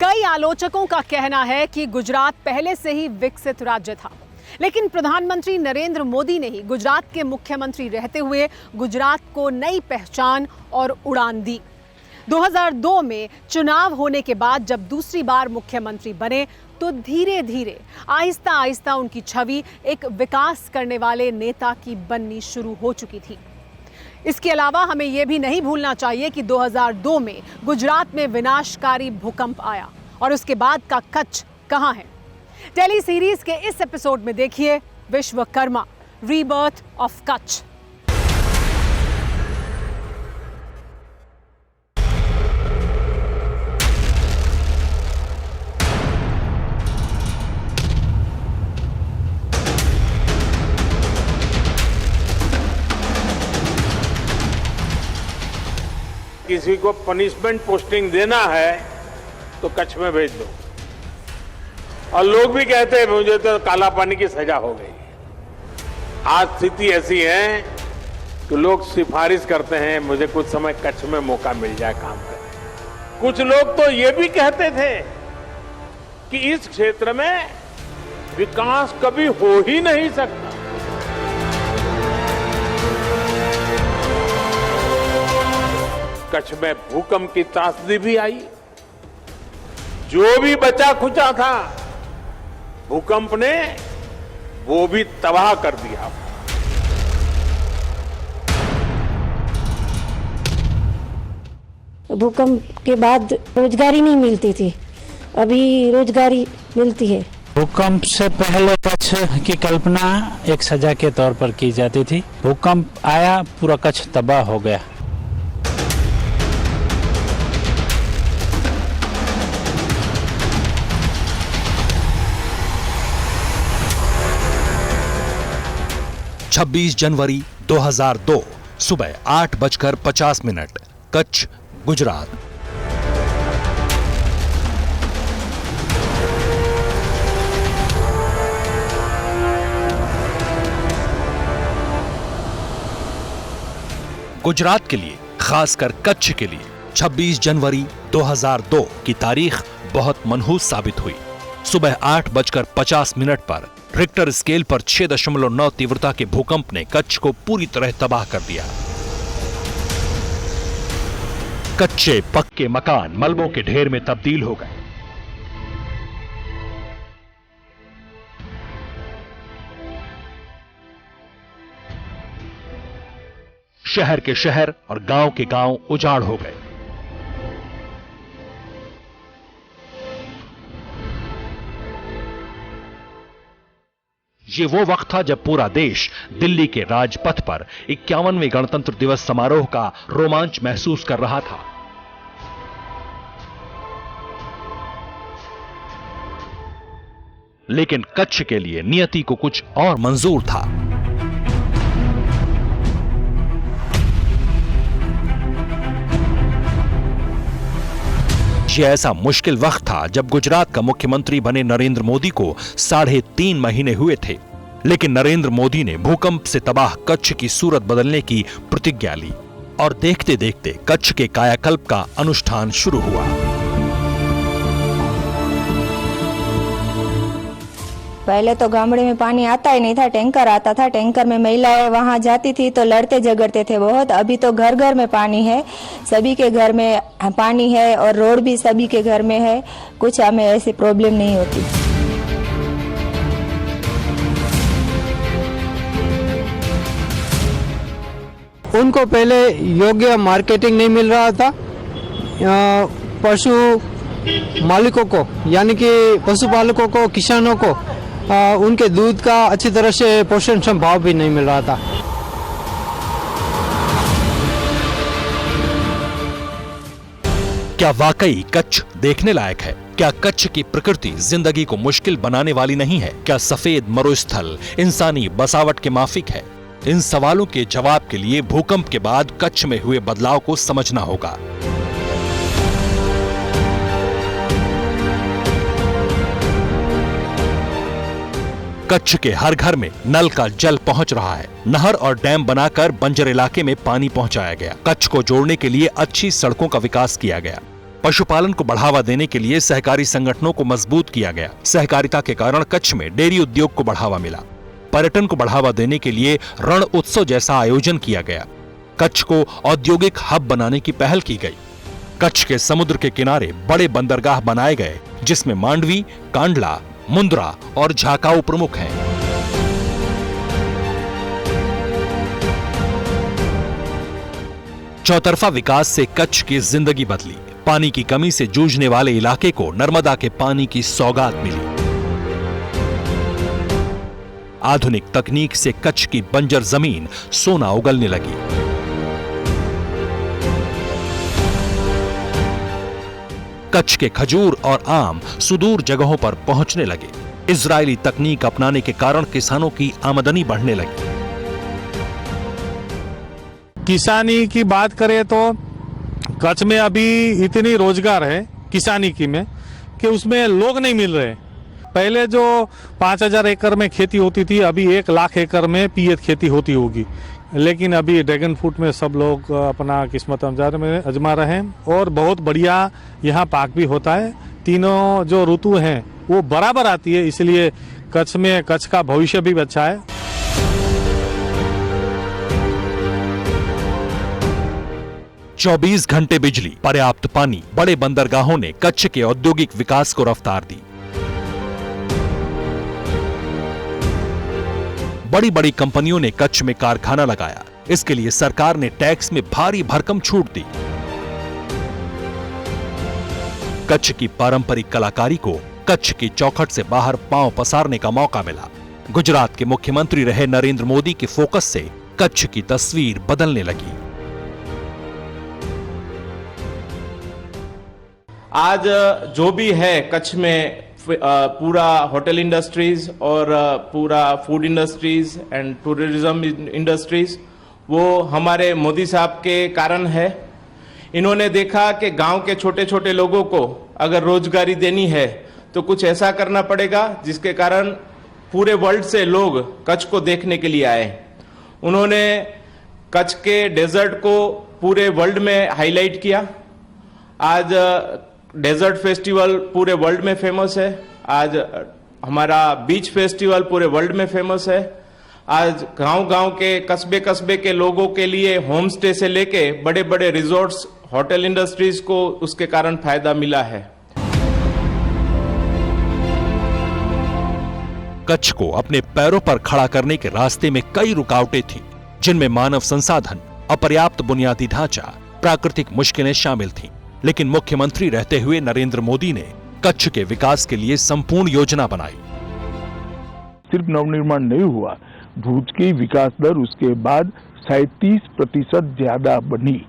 कई आलोचकों का कहना है कि गुजरात पहले से ही विकसित राज्य था, लेकिन प्रधानमंत्री नरेंद्र मोदी ने ही गुजरात के मुख्यमंत्री रहते हुए गुजरात को नई पहचान और उड़ान दी। 2002 में चुनाव होने के बाद जब दूसरी बार मुख्यमंत्री बने तो धीरे धीरे आहिस्ता आहिस्ता उनकी छवि एक विकास करने वाले नेता की बननी शुरू हो चुकी थी। इसके अलावा हमें यह भी नहीं भूलना चाहिए कि 2002 में गुजरात में विनाशकारी भूकंप आया और उसके बाद का कच्छ कहां है। टेली सीरीज के इस एपिसोड में देखिए विश्वकर्मा रीबर्थ ऑफ कच्छ। किसी को पनिशमेंट पोस्टिंग देना है तो कच्छ में भेज दो। और लोग भी कहते हैं मुझे तो काला पानी की सजा हो गई। आज स्थिति ऐसी है कि लोग सिफारिश करते हैं मुझे कुछ समय कच्छ में मौका मिल जाए काम करने। कुछ लोग तो ये भी कहते थे कि इस क्षेत्र में विकास कभी हो ही नहीं सकता। कच्छ में भूकंप की त्रासदी भी आई। जो भी बचा खुचा था भूकंप ने वो भी तबाह कर दिया। भूकंप के बाद रोजगारी नहीं मिलती थी, अभी रोजगारी मिलती है। भूकंप से पहले कच्छ की कल्पना एक सजा के तौर पर की जाती थी। भूकंप आया, पूरा कच्छ तबाह हो गया। छब्बीस जनवरी 2002 सुबह 8:50 कच्छ, गुजरात। गुजरात के लिए, खासकर कच्छ के लिए 26 जनवरी 2002 की तारीख बहुत मनहूस साबित हुई। सुबह 8:50 पर रिक्टर स्केल पर 6.9 तीव्रता के भूकंप ने कच्छ को पूरी तरह तबाह कर दिया। कच्चे पक्के मकान मलबों के ढेर में तब्दील हो गए। शहर के शहर और गांव के गांव उजाड़ हो गए। ये वो वक्त था जब पूरा देश दिल्ली के राजपथ पर 51वें गणतंत्र दिवस समारोह का रोमांच महसूस कर रहा था। लेकिन कच्छ के लिए नियति को कुछ और मंजूर था। ये ऐसा मुश्किल वक्त था जब गुजरात का मुख्यमंत्री बने नरेंद्र मोदी को 3.5 महीने हुए थे। लेकिन नरेंद्र मोदी ने भूकंप से तबाह कच्छ की सूरत बदलने की प्रतिज्ञा ली और देखते देखते कच्छ के कायाकल्प का अनुष्ठान शुरू हुआ। पहले तो गामड़े में पानी आता ही नहीं था, टैंकर आता था। टैंकर में महिलाएं वहां जाती थी तो लड़ते झगड़ते थे बहुत। अभी तो घर घर में पानी है, सभी के घर में पानी है और रोड भी सभी के घर में है। कुछ हमें ऐसी प्रॉब्लम नहीं होती। उनको पहले योग्य मार्केटिंग नहीं मिल रहा था। पशु मालिकों को यानी कि पशुपालकों को, किसानों को उनके दूध का अच्छी तरह से पोषणक्षम भाव भी नहीं मिल रहा था। क्या वाकई कच्छ देखने लायक है? क्या कच्छ की प्रकृति जिंदगी को मुश्किल बनाने वाली नहीं है? क्या सफेद मरुस्थल इंसानी बसावट के माफिक है? इन सवालों के जवाब के लिए भूकंप के बाद कच्छ में हुए बदलाव को समझना होगा। कच्छ के हर घर में नल का जल पहुंच रहा है। नहर और डैम बनाकर बंजर इलाके में पानी पहुंचाया गया। कच्छ को जोड़ने के लिए अच्छी सड़कों का विकास किया गया। पशुपालन को बढ़ावा देने के लिए सहकारी संगठनों को मजबूत किया गया। सहकारिता के कारण कच्छ में डेयरी उद्योग को बढ़ावा मिला। पर्यटन को बढ़ावा देने के लिए रण उत्सव जैसा आयोजन किया गया। कच्छ को औद्योगिक हब बनाने की पहल की गई। कच्छ के समुद्र के किनारे बड़े बंदरगाह बनाए गए, जिसमें मांडवी, कांडला, मुंद्रा और झाकाऊ प्रमुख हैं। चौतरफा विकास से कच्छ की जिंदगी बदली। पानी की कमी से जूझने वाले इलाके को नर्मदा के पानी की सौगात मिली। आधुनिक तकनीक से कच्छ की बंजर जमीन सोना उगलने लगी। कच्छ के खजूर और आम सुदूर जगहों पर पहुंचने लगे। इजरायली तकनीक अपनाने के कारण किसानों की आमदनी बढ़ने लगी। किसानी की बात करें तो कच्छ में अभी इतनी रोजगार है किसानी की में कि उसमें लोग नहीं मिल रहे। पहले जो 5000 एकड़ में खेती होती थी, अभी 1 लाख एकड़ में पियत खेती होती होगी। लेकिन अभी ड्रैगन फ्रूट में सब लोग अपना किस्मत आजमा रहे हैं और बहुत बढ़िया यहाँ पाक भी होता है। तीनों जो ऋतु हैं वो बराबर आती है, इसलिए कच्छ का भविष्य भी अच्छा है। चौबीस घंटे बिजली, पर्याप्त पानी, बड़े बंदरगाहों ने कच्छ के औद्योगिक विकास को रफ्तार दी। बड़ी बड़ी कंपनियों ने कच्छ में कारखाना लगाया। इसके लिए सरकार ने टैक्स में भारी भरकम छूट दी। कच्छ की पारंपरिक कलाकारी को कच्छ की चौखट से बाहर पांव पसारने का मौका मिला। गुजरात के मुख्यमंत्री रहे नरेंद्र मोदी के फोकस से कच्छ की तस्वीर बदलने लगी। आज जो भी है कच्छ में पूरा होटल इंडस्ट्रीज और पूरा food industries and tourism industries, वो हमारे मोदी साहब के कारण है। इन्होंने देखा कि गांव के छोटे छोटे लोगों को अगर रोजगारी देनी है तो कुछ ऐसा करना पड़ेगा जिसके कारण पूरे वर्ल्ड से लोग कच्छ को देखने के लिए आए। उन्होंने कच्छ के डेजर्ट को पूरे वर्ल्ड में हाईलाइट किया। आज डेजर्ट फेस्टिवल पूरे वर्ल्ड में फेमस है। आज हमारा बीच फेस्टिवल पूरे वर्ल्ड में फेमस है। आज गांव-गांव के कस्बे के लोगों के लिए होम स्टे से लेके बड़े बड़े रिजॉर्ट्स, होटल इंडस्ट्रीज को उसके कारण फायदा मिला है। कच्छ को अपने पैरों पर खड़ा करने के रास्ते में कई रुकावटें थीं, जिनमें मानव संसाधन, अपर्याप्त बुनियादी ढांचा, प्राकृतिक मुश्किलें शामिल थीं। लेकिन मुख्यमंत्री रहते हुए नरेंद्र मोदी ने कच्छ के विकास के लिए संपूर्ण योजना बनाई। सिर्फ नवनिर्माण नहीं हुआ, भुज की विकास दर उसके बाद 37% ज्यादा बनी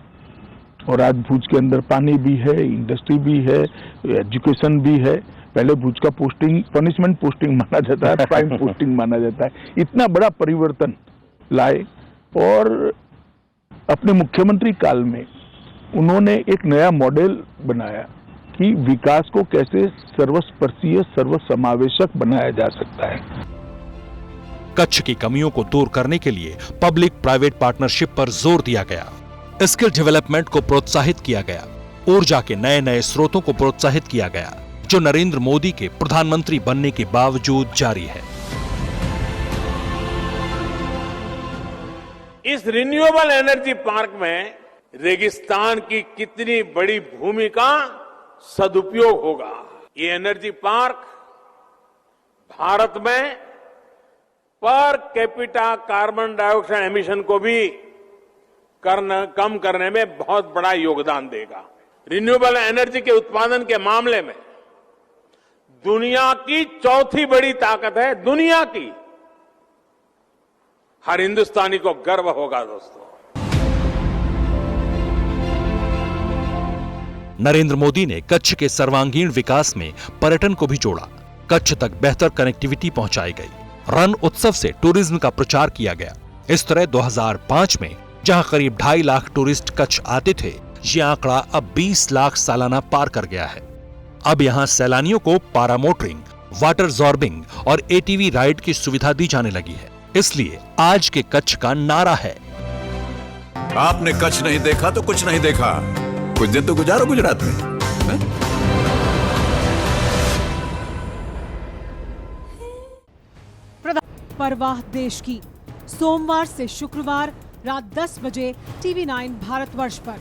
और आज भुज के अंदर पानी भी है, इंडस्ट्री भी है, एजुकेशन भी है। पहले भुज का पोस्टिंग पनिशमेंट पोस्टिंग माना जाता है, प्राइम पोस्टिंग माना जाता है। इतना बड़ा परिवर्तन लाए और अपने मुख्यमंत्री काल में उन्होंने एक नया मॉडल बनाया कि विकास को कैसे सर्वस्पर्शीय, सर्वसमावेशक बनाया जा सकता है। कच्छ की कमियों को दूर करने के लिए पब्लिक प्राइवेट पार्टनरशिप पर जोर दिया गया। स्किल डेवलपमेंट को प्रोत्साहित किया गया। ऊर्जा के नए नए स्रोतों को प्रोत्साहित किया गया, जो नरेंद्र मोदी के प्रधानमंत्री बनने के बावजूद जारी है। इस रिन्यूएबल एनर्जी पार्क में रेगिस्तान की कितनी बड़ी भूमि का सदुपयोग होगा। ये एनर्जी पार्क भारत में per capita carbon dioxide emission को भी कम करने में बहुत बड़ा योगदान देगा। रिन्यूएबल एनर्जी के उत्पादन के मामले में दुनिया की चौथी बड़ी ताकत है, दुनिया की। हर हिंदुस्तानी को गर्व होगा दोस्तों। नरेंद्र मोदी ने कच्छ के सर्वांगीण विकास में पर्यटन को भी जोड़ा। कच्छ तक बेहतर कनेक्टिविटी पहुंचाई गई। रण उत्सव से टूरिज्म का प्रचार किया गया। इस तरह 2005 में जहां करीब 2.5 लाख टूरिस्ट कच्छ आते थे, ये आंकड़ा अब 20 लाख सालाना पार कर गया है। अब यहां सैलानियों को पारामोटरिंग, वाटर जॉर्बिंग और एटीवी राइड की सुविधा दी जाने लगी है। इसलिए आज के कच्छ का नारा है, आपने कच्छ नहीं देखा तो कुछ नहीं देखा। कुछ दिन तो गुजारो गुजरात में। है। परवाह देश की, सोमवार से शुक्रवार रात 10 बजे TV9 भारतवर्ष पर।